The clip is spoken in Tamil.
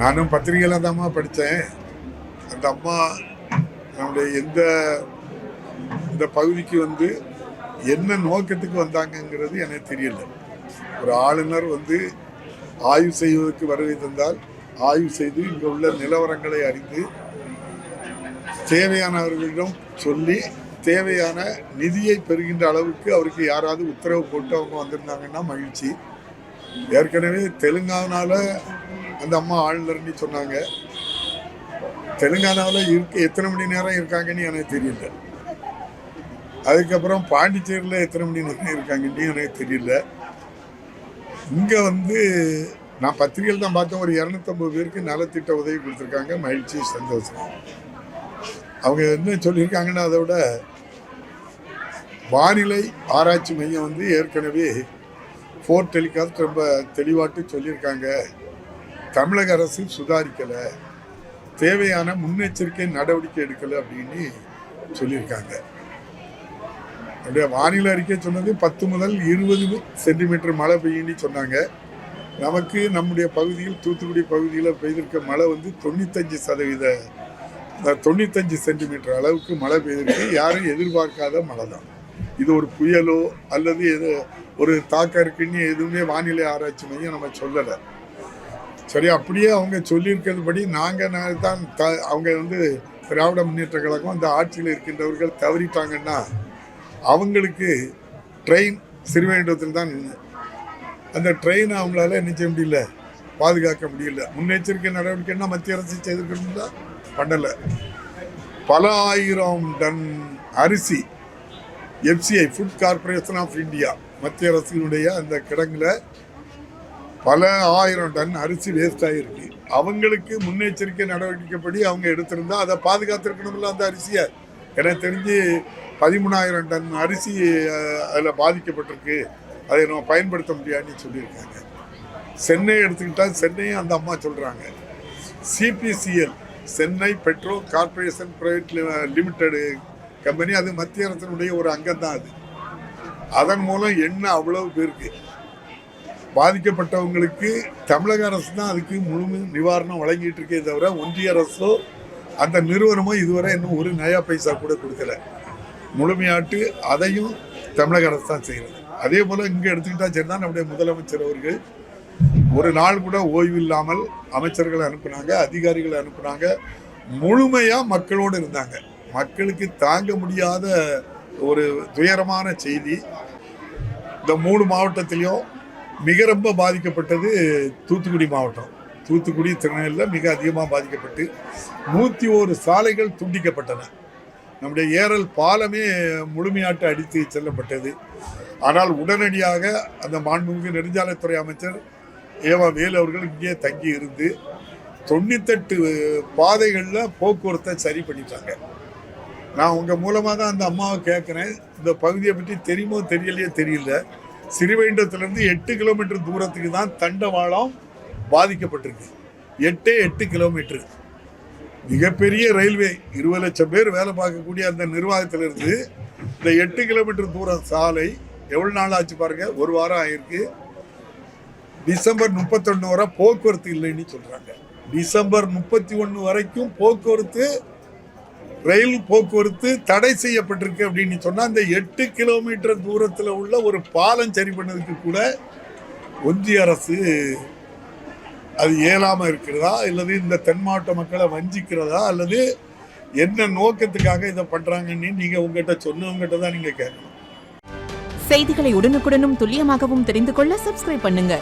நானும் பத்திரிகையில தான்மா படித்தேன். அந்த அம்மா நம்முடைய இந்த பகுதிக்கு வந்து என்ன நோக்கத்துக்கு வந்தாங்கங்கிறது எனக்கு தெரியல. ஒரு ஆளுநர் வந்து ஆய்வு செய்வதற்கு வருகை தந்தால் ஆய்வு செய்து இங்கே உள்ள நிலவரங்களை அறிந்து தேவையானவர்களிடம் சொல்லி தேவையான நிதியை பெறுகின்ற அளவுக்கு அவருக்கு யாராவது உத்தரவு போட்டு அவங்க வந்திருந்தாங்கன்னா மகிழ்ச்சி. ஏற்கனவே தெலுங்கானாவில் அந்த அம்மா ஆளுநர்னு சொன்னாங்க. தெலுங்கானாவில் எத்தனை மணி நேரம் இருக்காங்கன்னு எனக்கு தெரியல. அதுக்கப்புறம் பாண்டிச்சேரியில் எத்தனை மணி நேரம் இருக்காங்கன்னு எனக்கு தெரியல. இங்கே வந்து நான் பத்திரிகையில் தான் பார்த்தேன், ஒரு 250 பேருக்கு நலத்திட்ட உதவி கொடுத்துருக்காங்க. மகிழ்ச்சி, சந்தோஷம். அவங்க என்ன சொல்லியிருக்காங்கன்னா, அதை விட வானிலை ஆராய்ச்சி மையம் வந்து ஏற்கனவே 4 டெலிகாஸ்ட் ரொம்ப தெளிவாட்டு சொல்லியிருக்காங்க. தமிழக அரசு சுதாரிக்கலை, தேவையான முன்னெச்சரிக்கை நடவடிக்கை எடுக்கலை அப்படின்னு சொல்லியிருக்காங்க. அப்படியே வானிலை அறிக்கை சொன்னது 10 முதல் 20 சென்டிமீட்டர் மழை பெய்யுன்னு சொன்னாங்க. நமக்கு நம்முடைய பகுதியில், தூத்துக்குடி பகுதியில் பெய்திருக்க மழை வந்து 95 சென்டிமீட்டர் அளவுக்கு மழை பெய்திருக்கு. யாரும் எதிர்பார்க்காத மழை தான் இது. ஒரு புயலோ அல்லது ஒரு தாக்கம் இருக்குன்னு எதுவுமே வானிலை ஆராய்ச்சி மையம் நம்ம சொல்லலை. சரி, அப்படியே அவங்க சொல்லியிருக்கிறதுபடி நாங்கள் தான் அவங்க வந்து திராவிட முன்னேற்ற கழகம் அந்த ஆட்சியில் இருக்கின்றவர்கள் தவறிட்டாங்கன்னா அவங்களுக்கு ட்ரெயின் சிறுவைண்டத்தில் தான் அந்த ட்ரெயினை அவங்களால என்ன செய்ய முடியல, பாதுகாக்க முடியல. முன்னெச்சரிக்கை நடவடிக்கைன்னா மத்திய அரசு செய்திருக்கணும்னா பண்ணலை. பல ஆயிரம் டன் அரிசி FCI food corporation of India மத்திய அரசினுடைய அந்த கிடங்குல பல 1000 டன் அரிசி வேஸ்ட் ஆகிருக்கு. அவங்களுக்கு முன்னெச்சரிக்கை நடவடிக்கைப்படி அவங்க எடுத்திருந்தா அதை பாதுகாத்திருக்கணும்ல அந்த அரிசியை. எனக்கு தெரிஞ்சு 13,000 டன் அரிசி அதில் பாதிக்கப்பட்டிருக்கு, அதை நம்ம பயன்படுத்த முடியாதுன்னு சொல்லியிருக்காங்க. சென்னை எடுத்துக்கிட்டால் சென்னையும் அந்த அம்மா சொல்கிறாங்க. CPCL Chennai petro corporation private limited company, அது மத்திய அரசினுடைய ஒரு அங்கம் தான். அதன் மூலம் என்ன அவ்வளவு பேருக்கு பாதிக்கப்பட்டவங்களுக்கு தமிழக அரசு தான் அதுக்கு முழு நிவாரணம் வழங்கிட்டு இருக்கே தவிர ஒன்றிய அரசோ அந்த நிறுவனமோ இதுவரை இன்னும் ஒரு நயா பைசா கூட கொடுக்கல. முழுமையாட்டு அதையும் தமிழக அரசு தான் செய்கிறது. அதே போல் இங்கே எடுத்துக்கிட்டா சரிதான், நம்முடைய முதலமைச்சர் அவர்கள் ஒரு நாள் கூட ஓய்வு இல்லாமல் அமைச்சர்களை அனுப்புனாங்க, அதிகாரிகளை அனுப்புனாங்க. முழுமையாக மக்களோடு இருந்தாங்க. மக்களுக்கு தாங்க முடியாத ஒரு துயரமான செய்தி. இந்த 3 மாவட்டத்திலையும் மிக ரொம்ப பாதிக்கப்பட்டது தூத்துக்குடி மாவட்டம். தூத்துக்குடி, திருநெல்வேலியில் மிக அதிகமாக பாதிக்கப்பட்டு 101 சாலைகள் துண்டிக்கப்பட்டன. நம்முடைய ஏரல் பாலமே முழுமையாட்டு அடித்து செல்லப்பட்டது. ஆனால் உடனடியாக அந்த மாண்புமிகு நெடுஞ்சாலைத்துறை அமைச்சர் ஏவா வேலு அவர்கள் இங்கே தங்கி இருந்து 98 பாதைகளில் போக்குவரத்தை சரி பண்ணிட்டாங்க. நான் உங்கள் மூலமாக தான் அந்த அம்மாவை கேட்குறேன், இந்த பகுதியை பற்றி தெரியுமோ தெரியலையோ தெரியல. சிறுவைண்டத்திலிருந்து 8 கிலோமீட்டர் தூரத்துக்கு தான் தண்டவாளம் பாதிக்கப்பட்டிருக்கு. 8 கிலோமீட்டர். மிகப்பெரிய ரயில்வே, 20 லட்சம் பேர் வேலை பார்க்கக்கூடிய அந்த நிர்வாகத்திலிருந்து இந்த 8 கிலோமீட்டர் தூரம் சாலை எவ்வளோ நாள் ஆச்சு பாருங்க, 1 வாரம் ஆயிருக்கு. டிசம்பர் 31 வரை போக்குவரத்து இல்லைன்னு சொல்றாங்க. டிசம்பர் 31 வரைக்கும் போக்குவரத்து, ரயில் போக்குவரத்து தடை செய்யப்பட்டிருக்கு அப்படின்னு சொன்னால் அந்த 8 கிலோமீட்டர் தூரத்தில் உள்ள ஒரு பாலம் சரி பண்ணதுக்கு கூட ஒன்றிய அரசு அது இயலாமல் இருக்கிறதா, அல்லது இந்த தென் மாவட்ட மக்களை வஞ்சிக்கிறதா, அல்லது என்ன நோக்கத்துக்காக இதை பண்ணுறாங்கன்னு நீங்கள் உங்ககிட்ட சொன்னவங்ககிட்ட தான் நீங்கள் கேட்கணும். செய்திகளை உடனுக்குடனும் துல்லியமாகவும் தெரிந்து கொள்ள சப்ஸ்கிரைப் பண்ணுங்க.